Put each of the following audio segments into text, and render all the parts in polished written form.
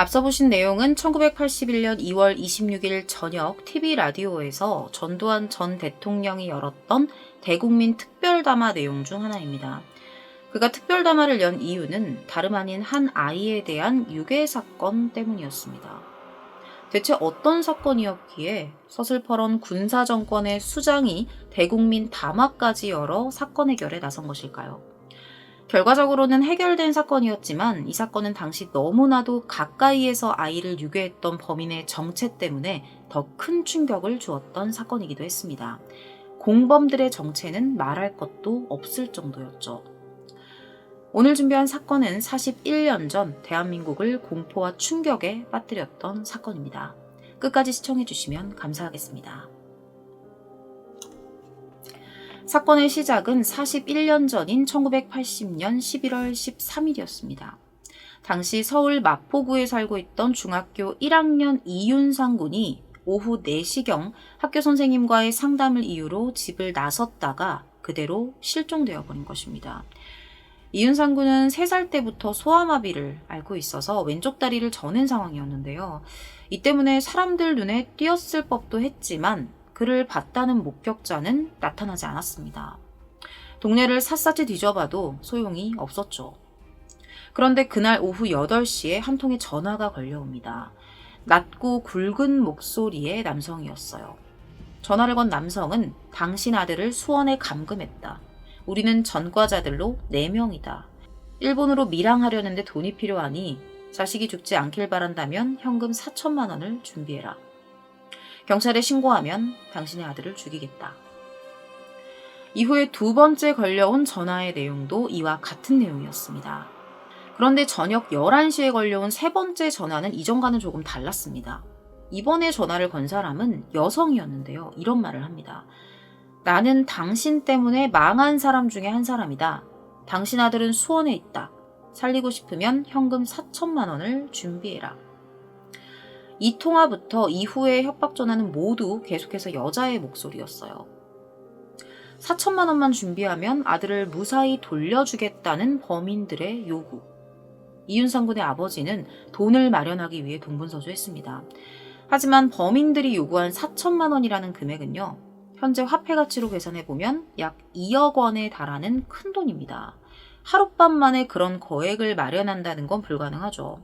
앞서 보신 내용은 1981년 2월 26일 저녁 TV 라디오에서 전두환 전 대통령이 열었던 대국민 특별담화 내용 중 하나입니다. 그가 특별담화를 연 이유는 다름 아닌 한 아이에 대한 유괴 사건 때문이었습니다. 대체 어떤 사건이었기에 서슬퍼런 군사정권의 수장이 대국민 담화까지 열어 사건 해결에 나선 것일까요? 결과적으로는 해결된 사건이었지만 이 사건은 당시 너무나도 가까이에서 아이를 유괴했던 범인의 정체 때문에 더 큰 충격을 주었던 사건이기도 했습니다. 공범들의 정체는 말할 것도 없을 정도였죠. 오늘 준비한 사건은 41년 전 대한민국을 공포와 충격에 빠뜨렸던 사건입니다. 끝까지 시청해주시면 감사하겠습니다. 사건의 시작은 41년 전인 1980년 11월 13일이었습니다. 당시 서울 마포구에 살고 있던 중학교 1학년 이윤상 군이 오후 4시경 학교 선생님과의 상담을 이유로 집을 나섰다가 그대로 실종되어 버린 것입니다. 이윤상 군은 3살 때부터 소아마비를 앓고 있어서 왼쪽 다리를 저는 상황이었는데요. 이 때문에 사람들 눈에 띄었을 법도 했지만 그를 봤다는 목격자는 나타나지 않았습니다. 동네를 샅샅이 뒤져봐도 소용이 없었죠. 그런데 그날 오후 8시에 한 통의 전화가 걸려옵니다. 낮고 굵은 목소리의 남성이었어요. 전화를 건 남성은 당신 아들을 수원에 감금했다. 우리는 전과자들로 4명이다. 일본으로 밀항하려는데 돈이 필요하니 자식이 죽지 않길 바란다면 현금 4천만 원을 준비해라. 경찰에 신고하면 당신의 아들을 죽이겠다. 이후에 2번째 걸려온 전화의 내용도 이와 같은 내용이었습니다. 그런데 저녁 11시에 걸려온 3번째 전화는 이전과는 조금 달랐습니다. 이번에 전화를 건 사람은 여성이었는데요. 이런 말을 합니다. 나는 당신 때문에 망한 사람 중에 한 사람이다. 당신 아들은 수원에 있다. 살리고 싶으면 현금 4천만 원을 준비해라. 이 통화부터 이후의 협박 전화는 모두 계속해서 여자의 목소리였어요. 4천만 원만 준비하면 아들을 무사히 돌려주겠다는 범인들의 요구. 이윤상 군의 아버지는 돈을 마련하기 위해 동분서주했습니다. 하지만 범인들이 요구한 4천만 원이라는 금액은요. 현재 화폐 가치로 계산해보면 약 2억 원에 달하는 큰 돈입니다. 하룻밤 만에 그런 거액을 마련한다는 건 불가능하죠.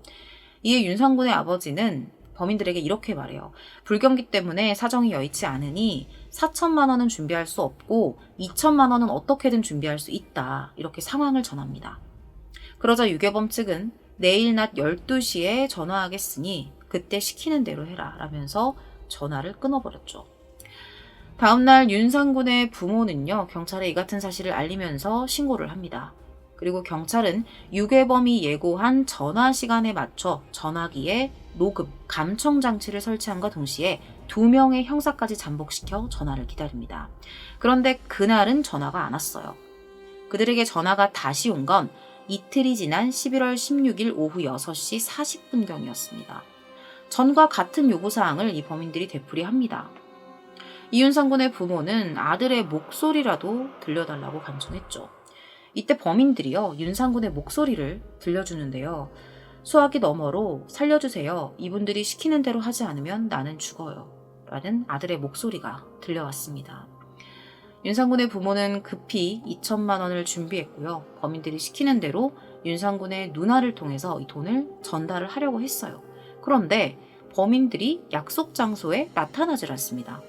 이에 윤상 군의 아버지는 범인들에게 이렇게 말해요. 불경기 때문에 사정이 여의치 않으니 4천만 원은 준비할 수 없고 2천만 원은 어떻게든 준비할 수 있다. 이렇게 상황을 전합니다. 그러자 유괴범 측은 내일 낮 12시에 전화하겠으니 그때 시키는 대로 해라 라면서 전화를 끊어버렸죠. 다음날 윤상군의 부모는요, 경찰에 이 같은 사실을 알리면서 신고를 합니다. 그리고 경찰은 유괴범이 예고한 전화 시간에 맞춰 전화기에 녹음, 감청 장치를 설치함과 동시에 2명의 형사까지 잠복시켜 전화를 기다립니다. 그런데 그날은 전화가 안 왔어요. 그들에게 전화가 다시 온 건 이틀이 지난 11월 16일 오후 6시 40분경이었습니다. 전과 같은 요구사항을 이 범인들이 되풀이합니다. 이윤상 군의 부모는 아들의 목소리라도 들려달라고 간청했죠. 이때 범인들이요, 윤상 군의 목소리를 들려주는데요. 수화기 너머로 살려주세요. 이분들이 시키는 대로 하지 않으면 나는 죽어요. 라는 아들의 목소리가 들려왔습니다. 윤상 군의 부모는 급히 2천만 원을 준비했고요. 범인들이 시키는 대로 윤상 군의 누나를 통해서 이 돈을 전달을 하려고 했어요. 그런데 범인들이 약속 장소에 나타나질 않습니다.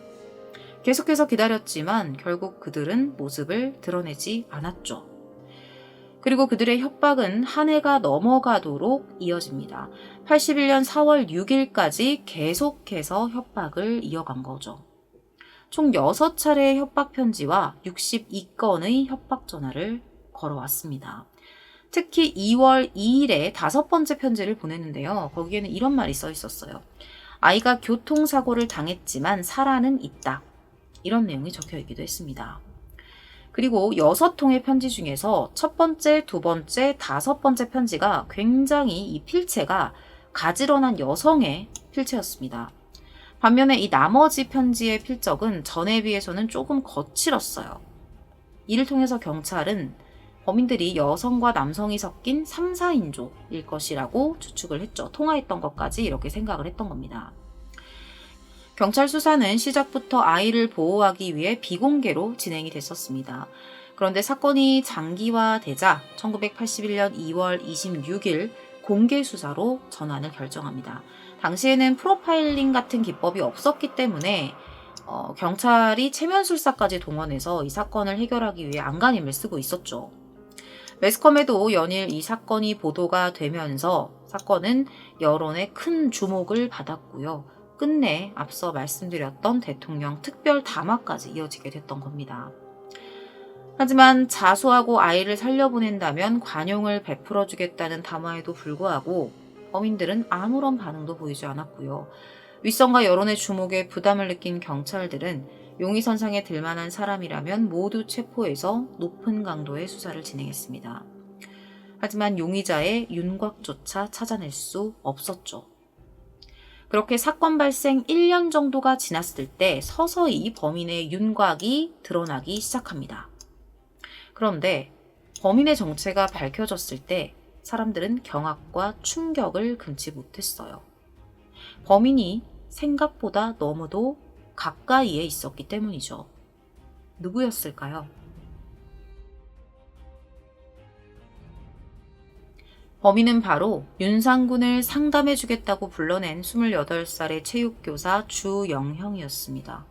계속해서 기다렸지만 결국 그들은 모습을 드러내지 않았죠. 그리고 그들의 협박은 한 해가 넘어가도록 이어집니다. 81년 4월 6일까지 계속해서 협박을 이어간 거죠. 총 6차례의 협박 편지와 62건의 협박 전화를 걸어왔습니다. 특히 2월 2일에 5번째 편지를 보냈는데요. 거기에는 이런 말이 써 있었어요. 아이가 교통사고를 당했지만 살아는 있다. 이런 내용이 적혀 있기도 했습니다. 그리고 6통의 편지 중에서 첫 번째, 두 번째, 5번째 편지가 굉장히 이 필체가 가지런한 여성의 필체였습니다. 반면에 이 나머지 편지의 필적은 전에 비해서는 조금 거칠었어요. 이를 통해서 경찰은 범인들이 여성과 남성이 섞인 3, 4인조일 것이라고 추측을 했죠. 통화했던 것까지 이렇게 생각을 했던 겁니다. 경찰 수사는 시작부터 아이를 보호하기 위해 비공개로 진행이 됐었습니다. 그런데 사건이 장기화되자 1981년 2월 26일 공개 수사로 전환을 결정합니다. 당시에는 프로파일링 같은 기법이 없었기 때문에 경찰이 체면술사까지 동원해서 이 사건을 해결하기 위해 안간힘을 쓰고 있었죠. 매스컴에도 연일 이 사건이 보도가 되면서 사건은 여론의 큰 주목을 받았고요. 끝내 앞서 말씀드렸던 대통령 특별 담화까지 이어지게 됐던 겁니다. 하지만 자수하고 아이를 살려보낸다면 관용을 베풀어주겠다는 담화에도 불구하고 범인들은 아무런 반응도 보이지 않았고요. 윗선과 여론의 주목에 부담을 느낀 경찰들은 용의선상에 들만한 사람이라면 모두 체포해서 높은 강도의 수사를 진행했습니다. 하지만 용의자의 윤곽조차 찾아낼 수 없었죠. 그렇게 사건 발생 1년 정도가 지났을 때 서서히 범인의 윤곽이 드러나기 시작합니다. 그런데 범인의 정체가 밝혀졌을 때 사람들은 경악과 충격을 금치 못했어요. 범인이 생각보다 너무도 가까이에 있었기 때문이죠. 누구였을까요? 범인은 바로 윤상군을 상담해주겠다고 불러낸 28살의 체육교사 주영형이었습니다.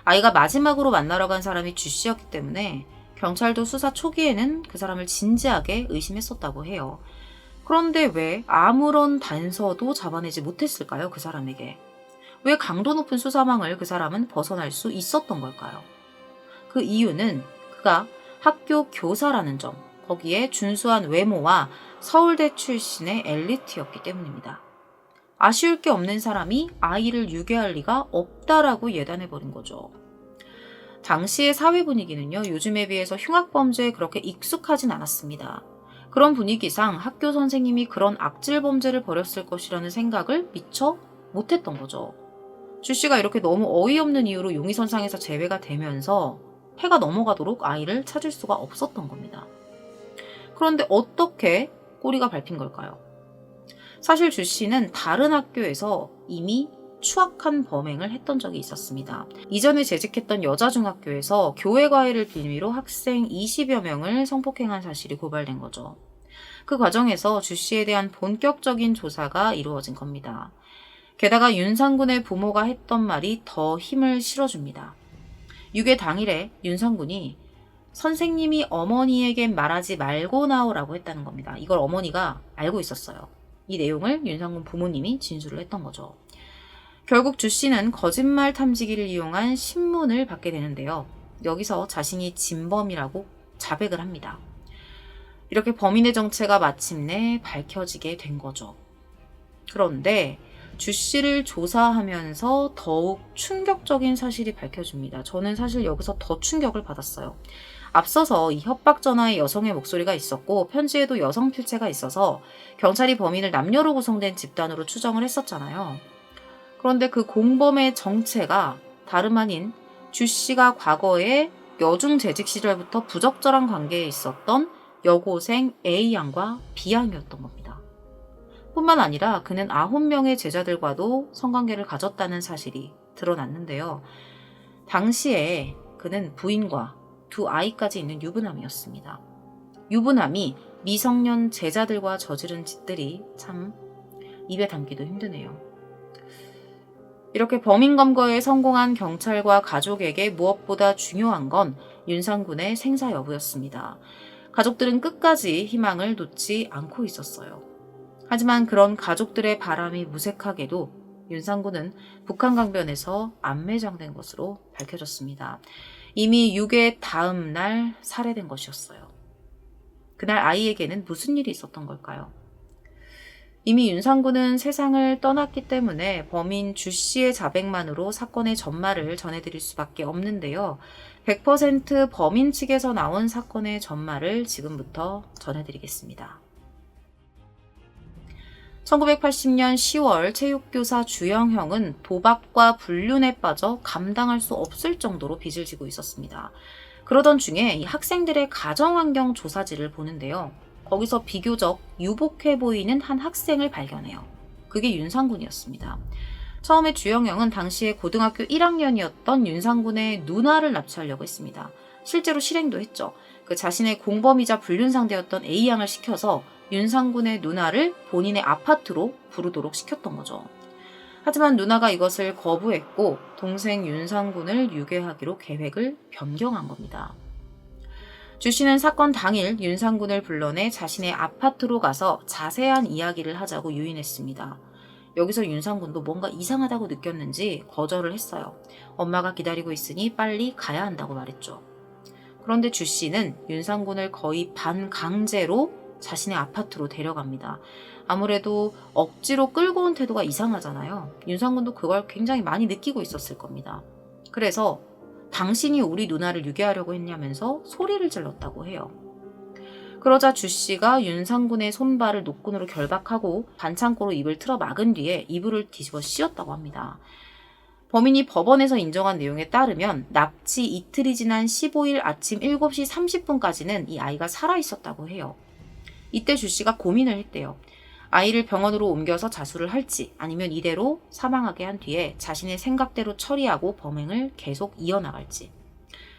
아이가 마지막으로 만나러 간 사람이 주씨였기 때문에 경찰도 수사 초기에는 그 사람을 진지하게 의심했었다고 해요. 그런데 왜 아무런 단서도 잡아내지 못했을까요? 그 사람에게. 왜 강도 높은 수사망을 그 사람은 벗어날 수 있었던 걸까요? 그 이유는 그가 학교 교사라는 점, 거기에 준수한 외모와 서울대 출신의 엘리트였기 때문입니다. 아쉬울 게 없는 사람이 아이를 유괴할 리가 없다라고 예단해버린 거죠. 당시의 사회 분위기는요, 요즘에 비해서 흉악범죄에 그렇게 익숙하진 않았습니다. 그런 분위기상 학교 선생님이 그런 악질 범죄를 벌였을 것이라는 생각을 미처 못했던 거죠. 주씨가 이렇게 너무 어이없는 이유로 용의선상에서 제외가 되면서 해가 넘어가도록 아이를 찾을 수가 없었던 겁니다. 그런데 어떻게 꼬리가 밟힌 걸까요? 사실 주씨는 다른 학교에서 이미 추악한 범행을 했던 적이 있었습니다. 이전에 재직했던 여자중학교에서 교회 과외를 빌미로 학생 20여 명을 성폭행한 사실이 고발된 거죠. 그 과정에서 주씨에 대한 본격적인 조사가 이루어진 겁니다. 게다가 윤상군의 부모가 했던 말이 더 힘을 실어줍니다. 유괴 당일에 윤상군이 선생님이 어머니에겐 말하지 말고 나오라고 했다는 겁니다. 이걸 어머니가 알고 있었어요. 이 내용을 윤상군 부모님이 진술을 했던 거죠. 결국 주씨는 거짓말 탐지기를 이용한 신문을 받게 되는데요. 여기서 자신이 진범이라고 자백을 합니다. 이렇게 범인의 정체가 마침내 밝혀지게 된 거죠. 그런데 주씨를 조사하면서 더욱 충격적인 사실이 밝혀집니다. 저는 사실 여기서 더 충격을 받았어요. 앞서서 이 협박 전화에 여성의 목소리가 있었고 편지에도 여성 필체가 있어서 경찰이 범인을 남녀로 구성된 집단으로 추정을 했었잖아요. 그런데 그 공범의 정체가 다름 아닌 주씨가 과거에 여중 재직 시절부터 부적절한 관계에 있었던 여고생 A양과 B양이었던 겁니다. 뿐만 아니라 그는 9명의 제자들과도 성관계를 가졌다는 사실이 드러났는데요. 당시에 그는 부인과 2아이까지 있는 유부남이었습니다. 유부남이 미성년 제자들과 저지른 짓들이 참 입에 담기도 힘드네요. 이렇게 범인 검거에 성공한 경찰과 가족에게 무엇보다 중요한 건 윤상군의 생사 여부였습니다. 가족들은 끝까지 희망을 놓지 않고 있었어요. 하지만 그런 가족들의 바람이 무색하게도 윤상군은 북한 강변에서 안매장된 것으로 밝혀졌습니다. 이미 유괴 다음 날 살해된 것이었어요. 그날 아이에게는 무슨 일이 있었던 걸까요? 이미 윤상군은 세상을 떠났기 때문에 범인 주씨의 자백만으로 사건의 전말을 전해드릴 수밖에 없는데요. 100% 범인 측에서 나온 사건의 전말을 지금부터 전해드리겠습니다. 1980년 10월 체육교사 주영형은 도박과 불륜에 빠져 감당할 수 없을 정도로 빚을 지고 있었습니다. 그러던 중에 이 학생들의 가정환경 조사지를 보는데요. 거기서 비교적 유복해 보이는 한 학생을 발견해요. 그게 윤상군이었습니다. 처음에 주영영은 당시에 고등학교 1학년이었던 윤상군의 누나를 납치하려고 했습니다. 실제로 실행도 했죠. 그 자신의 공범이자 불륜 상대였던 A양을 시켜서 윤상군의 누나를 본인의 아파트로 부르도록 시켰던 거죠. 하지만 누나가 이것을 거부했고 동생 윤상군을 유괴하기로 계획을 변경한 겁니다. 주 씨는 사건 당일 윤상군을 불러내 자신의 아파트로 가서 자세한 이야기를 하자고 유인했습니다. 여기서 윤상군도 뭔가 이상하다고 느꼈는지 거절을 했어요. 엄마가 기다리고 있으니 빨리 가야 한다고 말했죠. 그런데 주 씨는 윤상군을 거의 반강제로 자신의 아파트로 데려갑니다. 아무래도 억지로 끌고 온 태도가 이상하잖아요. 윤상군도 그걸 굉장히 많이 느끼고 있었을 겁니다. 그래서 당신이 우리 누나를 유괴하려고 했냐면서 소리를 질렀다고 해요. 그러자 주 씨가 윤상군의 손발을 노끈으로 결박하고 반창고로 입을 틀어 막은 뒤에 이불을 뒤집어 씌웠다고 합니다. 범인이 법원에서 인정한 내용에 따르면 납치 이틀이 지난 15일 아침 7시 30분까지는 이 아이가 살아있었다고 해요. 이때 주 씨가 고민을 했대요. 아이를 병원으로 옮겨서 자수를 할지 아니면 이대로 사망하게 한 뒤에 자신의 생각대로 처리하고 범행을 계속 이어나갈지.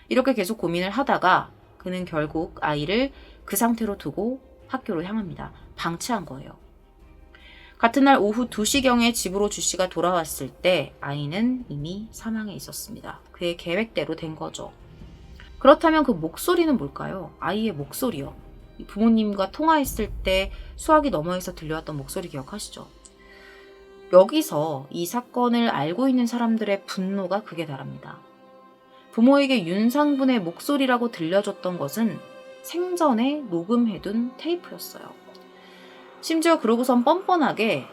이렇게 계속 고민을 하다가 그는 결국 아이를 그 상태로 두고 학교로 향합니다. 방치한 거예요. 같은 날 오후 2시경에 집으로 주 씨가 돌아왔을 때 아이는 이미 사망해 있었습니다. 그의 계획대로 된 거죠. 그렇다면 그 목소리는 뭘까요? 아이의 목소리요. 부모님과 통화했을 때 수화기 너머에서 들려왔던 목소리 기억하시죠? 여기서 이 사건을 알고 있는 사람들의 분노가 극에 달합니다. 부모에게 윤상군의 목소리라고 들려줬던 것은 생전에 녹음해둔 테이프였어요. 심지어 그러고선 뻔뻔하게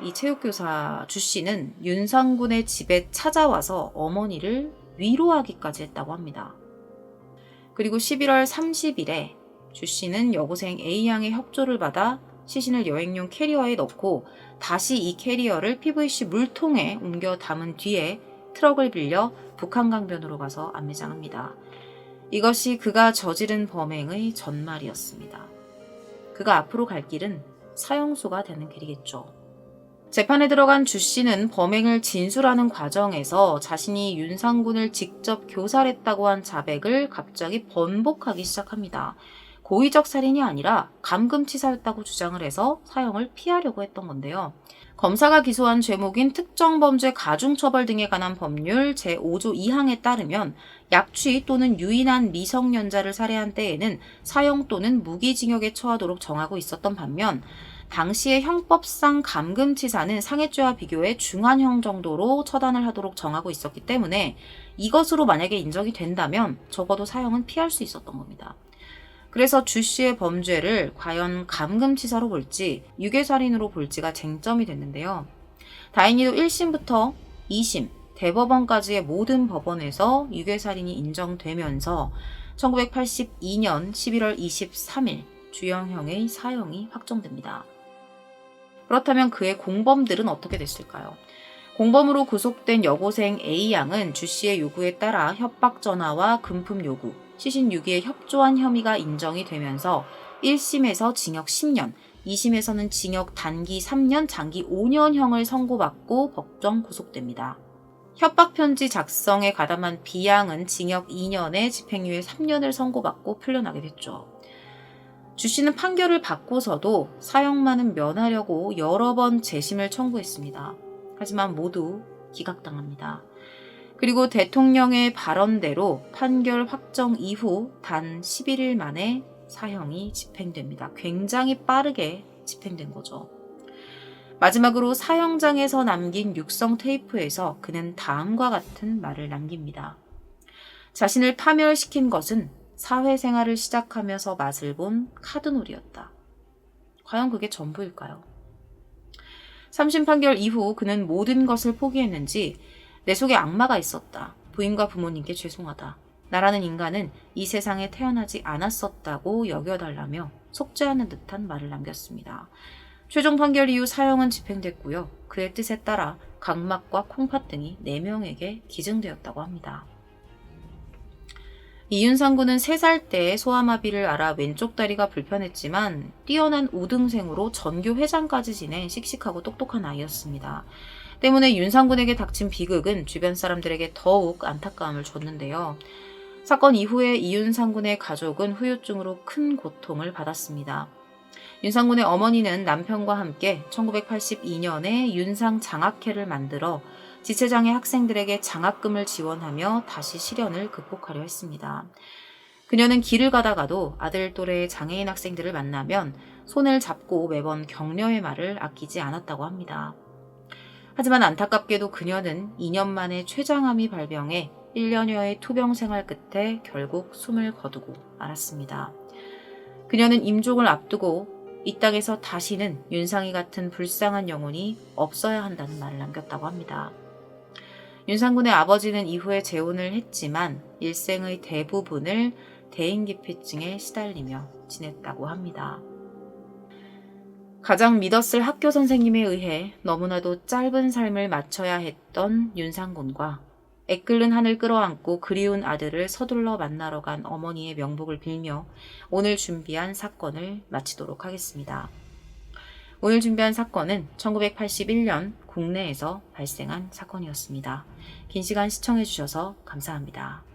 이 체육교사 주 씨는 윤상군의 집에 찾아와서 어머니를 위로하기까지 했다고 합니다. 그리고 11월 30일에 주 씨는 여고생 A양의 협조를 받아 시신을 여행용 캐리어에 넣고 다시 이 캐리어를 PVC 물통에 옮겨 담은 뒤에 트럭을 빌려 북한강변으로 가서 안매장합니다. 이것이 그가 저지른 범행의 전말이었습니다. 그가 앞으로 갈 길은 사형수가 되는 길이겠죠. 재판에 들어간 주 씨는 범행을 진술하는 과정에서 자신이 윤상군을 직접 교살했다고 한 자백을 갑자기 번복하기 시작합니다. 고의적 살인이 아니라 감금치사였다고 주장을 해서 사형을 피하려고 했던 건데요. 검사가 기소한 죄목인 특정범죄 가중처벌 등에 관한 법률 제5조 2항에 따르면 약취 또는 유인한 미성년자를 살해한 때에는 사형 또는 무기징역에 처하도록 정하고 있었던 반면 당시의 형법상 감금치사는 상해죄와 비교해 중한형 정도로 처단을 하도록 정하고 있었기 때문에 이것으로 만약에 인정이 된다면 적어도 사형은 피할 수 있었던 겁니다. 그래서 주 씨의 범죄를 과연 감금치사로 볼지 유괴살인으로 볼지가 쟁점이 됐는데요. 다행히도 1심부터 2심, 대법원까지의 모든 법원에서 유괴살인이 인정되면서 1982년 11월 23일 주영형의 사형이 확정됩니다. 그렇다면 그의 공범들은 어떻게 됐을까요? 공범으로 구속된 여고생 A양은 주 씨의 요구에 따라 협박 전화와 금품 요구, 시신 유기에 협조한 혐의가 인정이 되면서 1심에서 징역 10년, 2심에서는 징역 단기 3년, 장기 5년형을 선고받고 법정 구속됩니다. 협박편지 작성에 가담한 B양은 징역 2년에 집행유예 3년을 선고받고 풀려나게 됐죠. 주 씨는 판결을 받고서도 사형만은 면하려고 여러 번 재심을 청구했습니다. 하지만 모두 기각당합니다. 그리고 대통령의 발언대로 판결 확정 이후 단 11일 만에 사형이 집행됩니다. 굉장히 빠르게 집행된 거죠. 마지막으로 사형장에서 남긴 육성 테이프에서 그는 다음과 같은 말을 남깁니다. 자신을 파멸시킨 것은 사회생활을 시작하면서 맛을 본 카드놀이였다. 과연 그게 전부일까요? 3심 판결 이후 그는 모든 것을 포기했는지 내 속에 악마가 있었다. 부인과 부모님께 죄송하다. 나라는 인간은 이 세상에 태어나지 않았었다고 여겨달라며 속죄하는 듯한 말을 남겼습니다. 최종 판결 이후 사형은 집행됐고요. 그의 뜻에 따라 각막과 콩팥 등이 4명에게 기증되었다고 합니다. 이윤상 군은 3살 때 소아마비를 앓아 왼쪽 다리가 불편했지만 뛰어난 우등생으로 전교 회장까지 지낸 씩씩하고 똑똑한 아이였습니다. 때문에 윤상 군에게 닥친 비극은 주변 사람들에게 더욱 안타까움을 줬는데요. 사건 이후에 이윤상 군의 가족은 후유증으로 큰 고통을 받았습니다. 윤상 군의 어머니는 남편과 함께 1982년에 윤상 장학회를 만들어 지체장애 학생들에게 장학금을 지원하며 다시 시련을 극복하려 했습니다. 그녀는 길을 가다가도 아들 또래의 장애인 학생들을 만나면 손을 잡고 매번 격려의 말을 아끼지 않았다고 합니다. 하지만 안타깝게도 그녀는 2년 만에 췌장암이 발병해 1년여의 투병 생활 끝에 결국 숨을 거두고 말았습니다. 그녀는 임종을 앞두고 이 땅에서 다시는 윤상이 같은 불쌍한 영혼이 없어야 한다는 말을 남겼다고 합니다. 윤상군의 아버지는 이후에 재혼을 했지만 일생의 대부분을 대인기피증에 시달리며 지냈다고 합니다. 가장 믿었을 학교 선생님에 의해 너무나도 짧은 삶을 마쳐야 했던 윤상군과 애끓는 한을 끌어안고 그리운 아들을 서둘러 만나러 간 어머니의 명복을 빌며 오늘 준비한 사건을 마치도록 하겠습니다. 오늘 준비한 사건은 1981년 국내에서 발생한 사건이었습니다. 긴 시간 시청해주셔서 감사합니다.